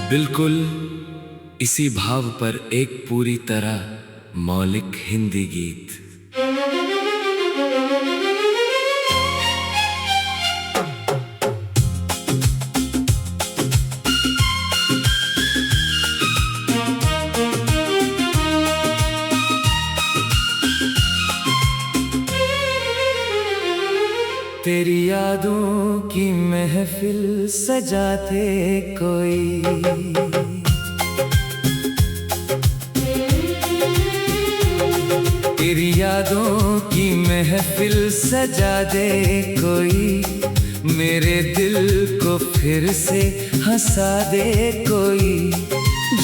बिल्कुल इसी भाव पर एक पूरी तरह मौलिक हिंदी गीत। तेरी यादों की महफिल सजाते कोई, तेरी यादों की महफिल सजा दे कोई, मेरे दिल को फिर से हंसा दे कोई,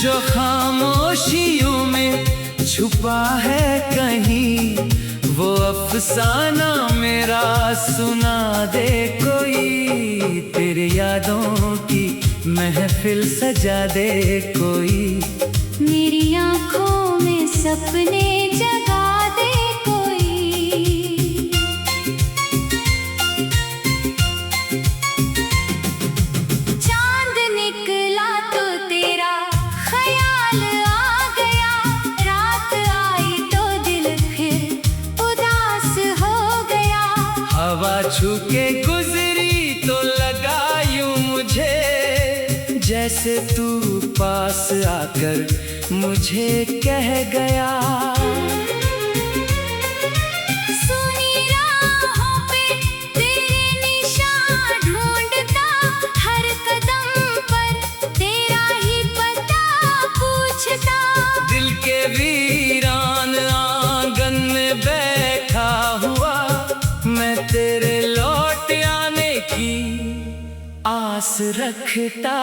जो खामोशियों में छुपा है कहीं, वो अफसाना मेरा सुना दे कोई। तेरी यादों की महफिल सजा दे कोई, मेरी आँखों में सपने जगा दे कोई। चांद निकला तो तेरा ख्याल आ गया, रात आई तो दिल फिर उदास हो गया। हवा छू के गुजरी तो लगा यूं मुझे, जैसे तू पास आकर मुझे कह गया। सुनी राहों पे तेरे निशान ढूंढता, हर कदम पर तेरा ही पता पूछता। दिल के वीरान आंगन में बैठा हुआ, मैं तेरे लौट आने की आस रखता।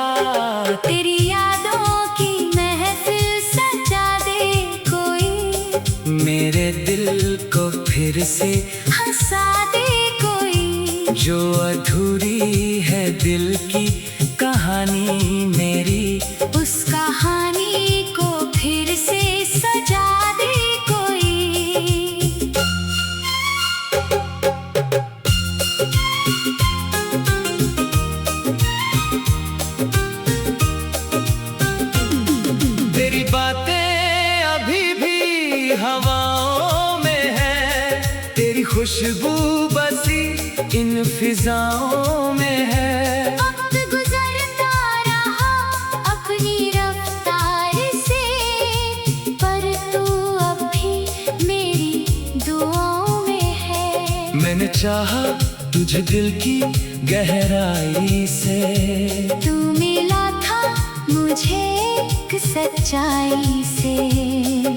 तेरी यादों की महफिल सजा दे कोई, मेरे दिल को फिर से हंसा दे कोई, जो अधूरी है दिल की कहानी मेरी, उस कहानी को फिर से सजा दे कोई। तेरी बातें अभी भी हवाओं में है, तेरी खुशबू बसी इन फिजाओं में है। वक्त गुजरता रहा अपनी रफ्तार से, पर तू अब भी मेरी दुआओं में है। मैंने चाहा तुझे दिल की गहराई से, तू मिला था मुझे एक सच्चाई से।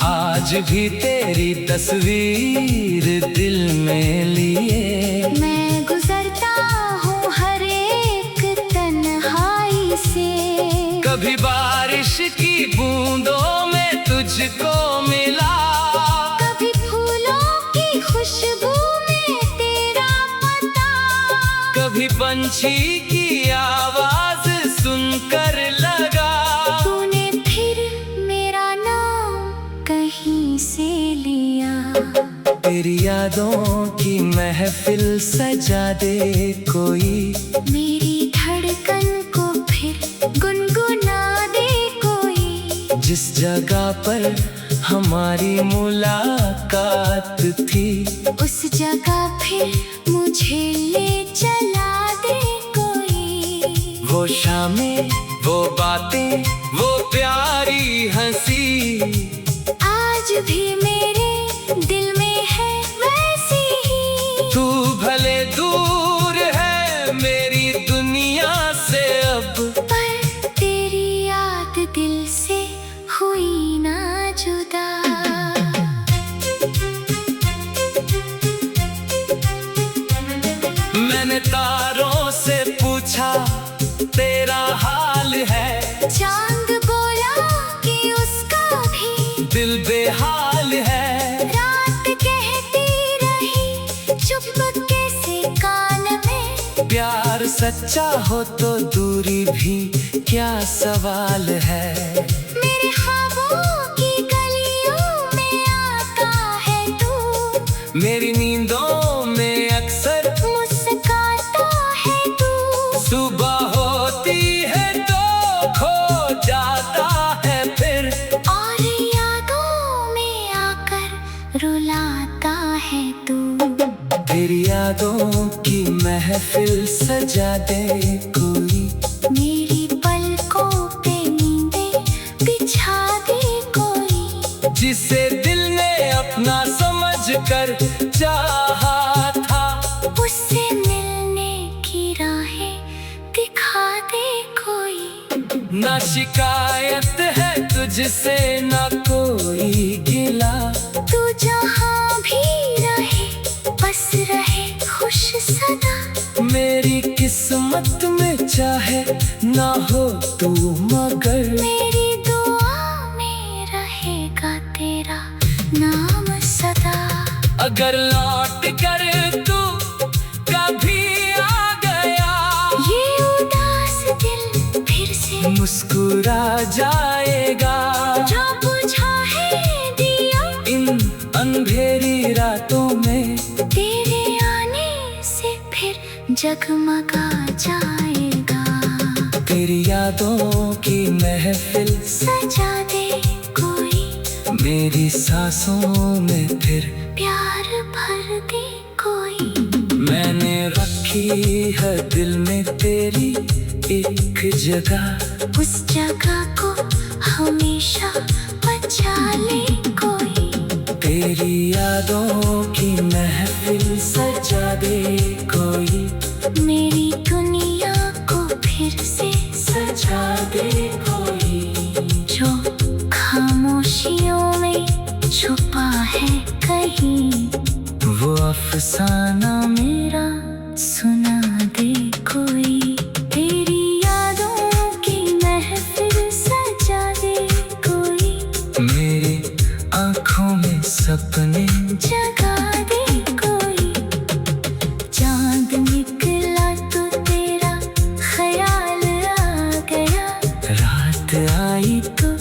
आज भी तेरी तस्वीर दिल में लिए, मैं गुजरता हूँ हर एक तन्हाई से। कभी बारिश की बूंदों में तुझको मिला, कभी फूलों की खुशबू में तेरा पता, कभी पंछी की आवाज सुनकर लगा। तूने फिर मेरा नाम कहीं से लिया। तेरी यादों की महफिल सजा दे कोई, मेरी धड़कन को फिर गुनगुना दे कोई, जिस जगह पर हमारी मुलाकात थी, उस जगह फिर मुझे ले चला दे कोई। वो शामें, वो बातें, वो प्यारी हंसी, आज भी मेरे दिल में है वैसी ही। तू भले दूर है मेरी दुनिया से अब, पर तेरी याद दिल से हुई ना जुदा। मैंने तारों से पूछा तेरा हाल है, चांद बोला कि उसका भी दिल बेहाल है। रात कहती रही चुपके से कान में, प्यार सच्चा हो तो दूरी भी क्या सवाल है। मेरे ख्वाबों की गलियों में आता है तू, मेरी नींदों में अक्सर मुस्कुराता है तू। सुबह होती है तो खो जा महफिल सजा दे कोई। मेरी पलकों पे नींदें बिछा दे कोई। जिसे दिल ने अपना समझ कर चाहा था, उससे मिलने की राहें दिखा दे कोई। ना शिकायत है तुझसे ना कोई गिला। तू जहाँ भी रहे बस रहे खुश सदा। मेरी किस्मत में चाहे ना हो तू मगर, मेरी दुआ में रहेगा तेरा नाम सदा। अगर लौट कर तू कभी आ गया, ये उदास दिल फिर से मुस्कुरा जाएगा। जो बुझा है दिया इन अंधेरी रातों में, तेरे आने से फिर जगमगा जाएगा। तेरी यादों की महफिल सजा दे कोई। मेरी सांसों में फिर प्यार भर दे कोई। मैंने रखी है दिल में तेरी एक जगह। उस जगह को हमेशा बचा ले कोई। तेरी यादों की महफिल सजा दे कोई। मेरी दुनिया को फिर से सजा दे कोई। जो खामोशियों में छुपा है कहीं, वो अफसाना मेरा सुना दे कोई। तेरी यादों की महफिल सजा दे कोई। मेरी आँखों में सपने जगा दे कोई। चांद निकला तो तेरा ख्याल आ गया। रात आई तो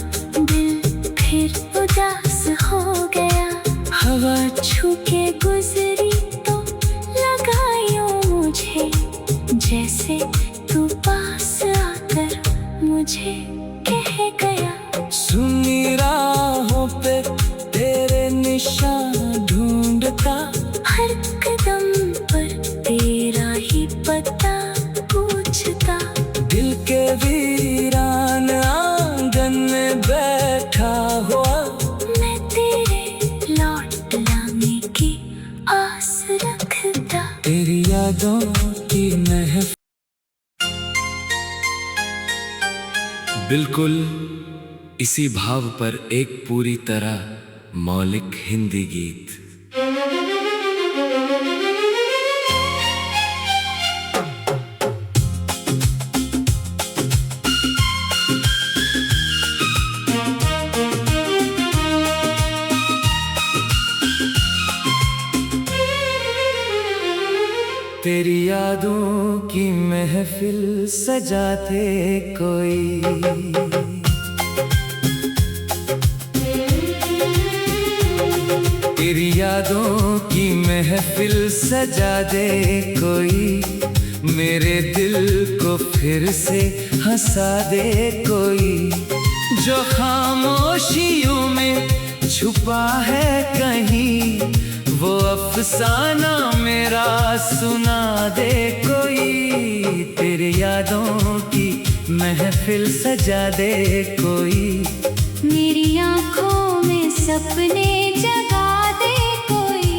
दिल फिर उदास हो गया। हवा छू के गुजरी तो लगा यूं मुझे, जैसे तू पास आकर मुझे कह गया। सुनी राहों पे तेरे निशान ढूंढता, हर कदम पर तेरा ही पता पूछता। दिल के वीरान आंगन में बैठा हुआ, मैं तेरे लौट लाने की आस रखता। तेरी यादों की महफिल। बिल्कुल इसी भाव पर एक पूरी तरह मौलिक हिंदी गीत। तेरी यादों की महफिल सजाते कोई। तेरी यादों की महफिल सजा दे कोई। मेरे दिल को फिर से हंसा दे कोई। जो खामोशियों में छुपा है कहीं, वो अफसाना मेरा सुना दे कोई। तेरे यादों की महफिल सजा दे कोई। मेरी आँखों में सपने जगा दे कोई।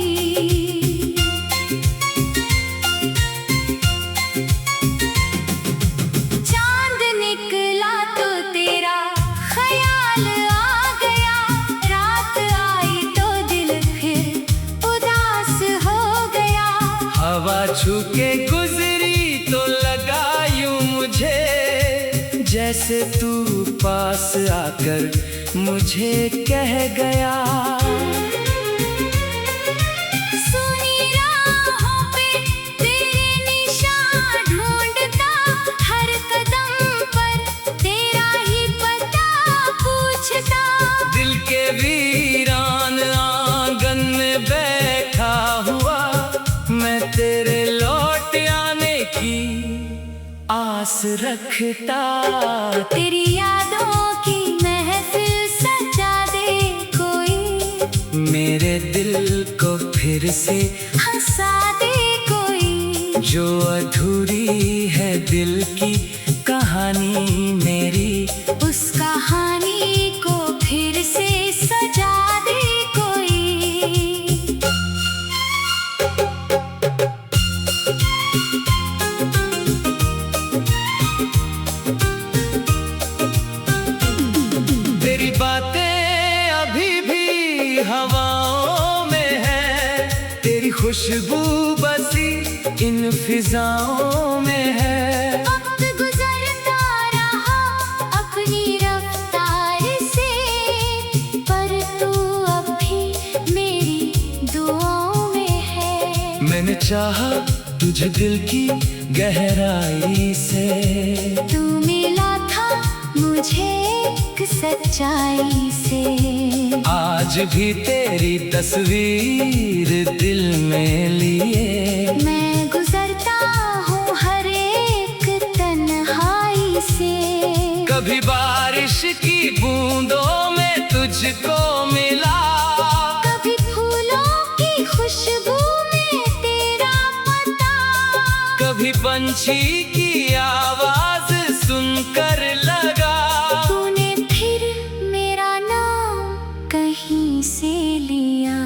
चांद निकला तो तेरा ख्याल आ गया। रात आई तो दिल फिर उदास हो गया। हवा छू के गुजरी तो लगा यूं मुझे, जैसे तू पास आकर मुझे कह गया। सुनी राहों पे तेरे निशान ढूंढता, हर कदम पर तेरा ही पता पूछता। दिल के वीरान आंगन में बैठा हुआ, मैं तेरे लौट आने की आस रखता। तेरी यादों की महफिल सजा दे कोई। मेरे दिल को फिर से हंसा दे कोई। जो अधूरी है दिल की कहानी मेरी, उस कहानी को फिर से सजा दे कोई। तेरी बातें अभी भी हवाओं में है, तेरी खुशबू बसी इन फिजाओं में है। वक्त गुजरता रहा अपनी रफ्तार से, पर तू अब भी मेरी दुआओं में है। मैंने चाहा तुझे दिल की गहराई से, तू मिला था मुझे एक सच्चाई से। आज भी तेरी तस्वीर दिल में लिए मैं गुजरता हूँ हर एक तन्हाई से। कभी बारिश की बूंदों में तुझको मिला, कभी फूलों की खुशबू में तेरा पता, कभी पंछी की आवाज सुनकर लगा। तूने फिर मेरा नाम कहीं से लिया।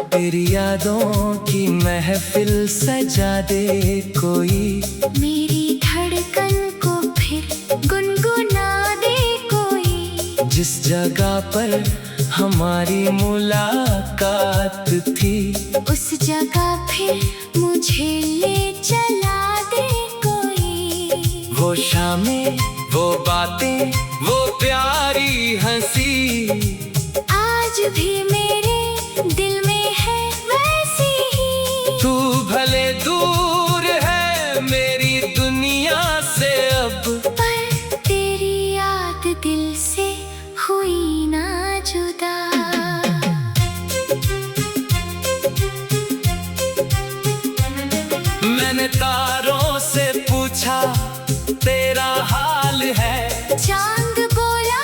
तेरी यादों की महफिल सजा दे कोई, मेरी धड़कन को फिर गुनगुना दे कोई। जिस जगह पर हमारी मुलाकात थी, उस जगह फिर मुझे ले चला दे कोई। वो शामें, वो बातें, वो प्यारी हंसी, आज भी मेरे दिल में है वैसी ही। तू भले दूर है मेरी दुनिया से अब, पर तेरी याद दिल से हुई ना जुदा। मैंने तारों से पूछा तेरा हाल है, चांद बोला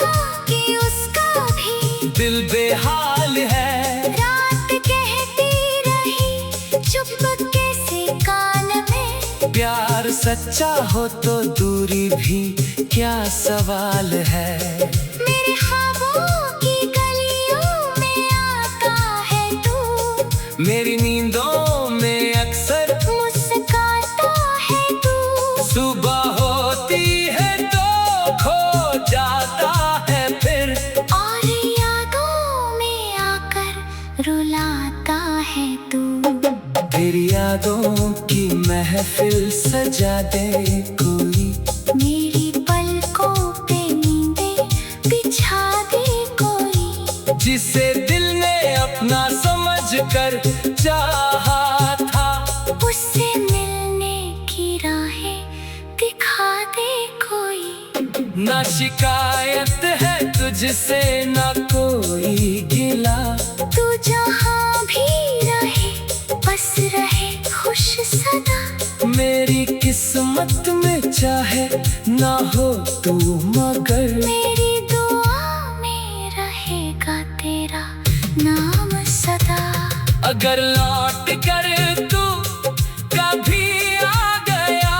कि उसका भी दिल बेहाल है। रात कहती रही चुपके से कान में, प्यार सच्चा हो तो दूरी भी क्या सवाल है। मेरे ख्वाबों की गलियों में आता है तू, मेरी नींदों में अक्सर मुस्कुराता है तू। सुबह होती है तो खो जाता है फिर, और यादों में आकर रुलाता है तू। तेरी यादों की महफिल सजा दे कोई, मेरी पलकों पे नींदें बिछा दे कोई। जिसे दिल ने अपना समझ कर चाहा था, उससे मिलने की राहें दिखा दे कोई। ना शिकायत है तुझसे ना कोई गिला, तू जहाँ भी रहे बस रहे खुश सदा। मेरी किस्मत में चाहे ना हो तू मगर, मेरी दुआ में रहेगा तेरा नाम सदा। अगर लौट कर तू कभी आ गया,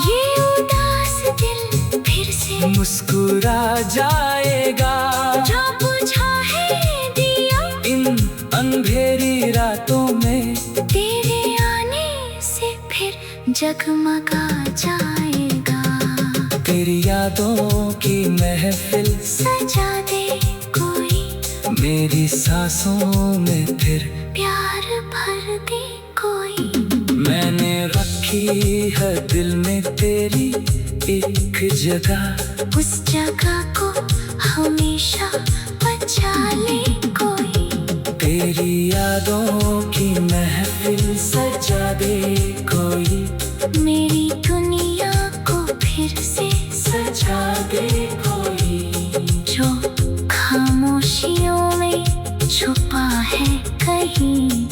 ये उदास दिल फिर से मुस्कुरा जाएगा। जो बुझा है दिया इन अंधेरी रातों में, तेरे आने से फिर जगमगा जाएगा। तेरी यादों की महफिल सजा दे कोई, मेरी सांसों में फिर प्यार भर दे कोई। मैंने रखी है दिल में तेरी एक जगह, उस जगह को हमेशा बचा ले कोई। तेरी यादों की महफिल सजा दे कोई, मेरी दुनिया को फिर से सजा दे कोई। जो खामोशियों में छुपा है कहीं,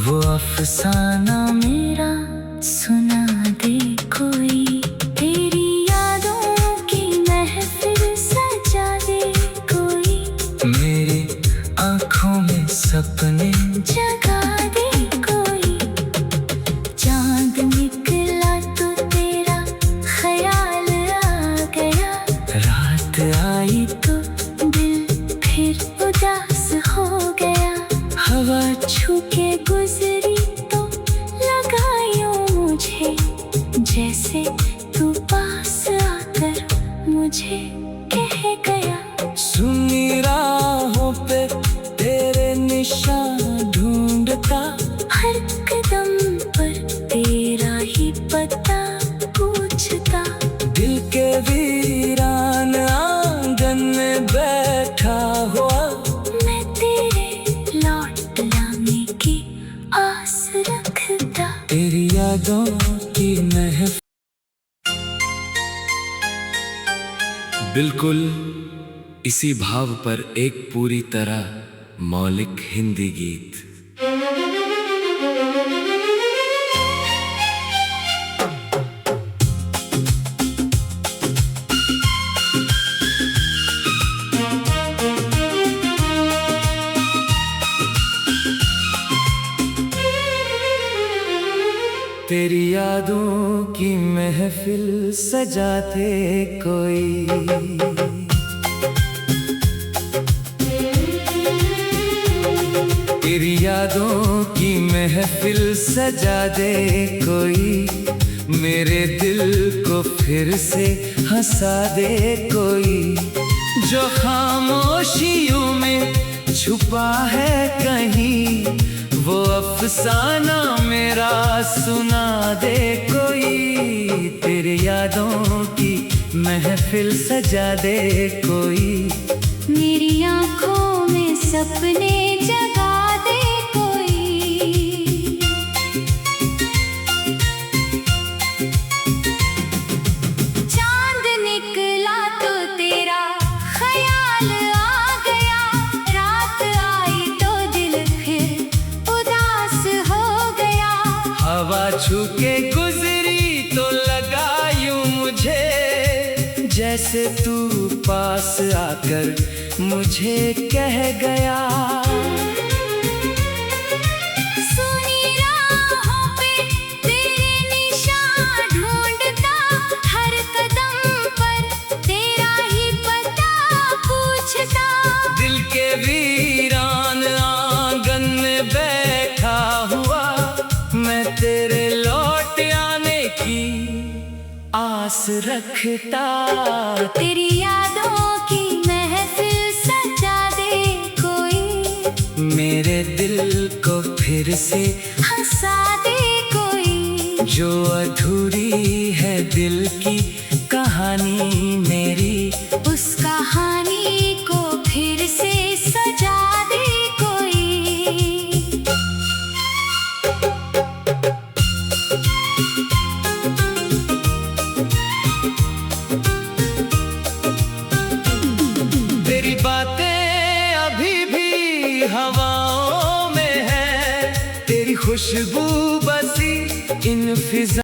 वो अफसाना मेरा सुना दे कोई। तेरी यादों की महफिल सजा दे कोई, मेरी आँखों में सपने जगा दे कोई। चांद निकला मुझे कह गया। सुनी राहों पे तेरे निशान ढूंढता, हर कदम पर तेरा ही पता पूछता। दिल के वीरान आंगन में बैठा हुआ, मैं तेरे लौट आने की आस रखता। तेरी यादों की महफिल। बिल्कुल इसी भाव पर एक पूरी तरह मौलिक हिंदी गीत। तेरी यादों की महफिल सजाते कोई, तेरी यादों की महफिल सजा दे कोई, मेरे दिल को फिर से हंसा दे कोई। जो खामोशियों में छुपा है कहीं, वो अफसाना मेरा सुना दे कोई। तेरे यादों की महफिल सजा दे कोई, मेरी आँखों में सपने जगा दे कोई। चांद निकला तो तेरा ख्याल आ गया, रात आई तो दिल फिर उदास हो गया। हवा छू के गुजरी तो लगा यूं मुझे, जैसे तू पास आकर मुझे कह गया। सुनी राहों पे तेरे निशान ढूंढता, हर कदम पर तेरा ही पता पूछता। दिल के वीरान आंगन में बैठा हुआ, मैं तेरे लौट आने की आस रखता। तेरी यादों की महफिल सजा दे कोई, मेरे दिल को फिर से हंसा दे कोई। जो अधूरी है दिल की कहानी मेरी, उस कहानी को फिर से सजा दे कोई। तेरी बातें अभी भी हवाओं में है, तेरी खुशबू बसी इन फिजा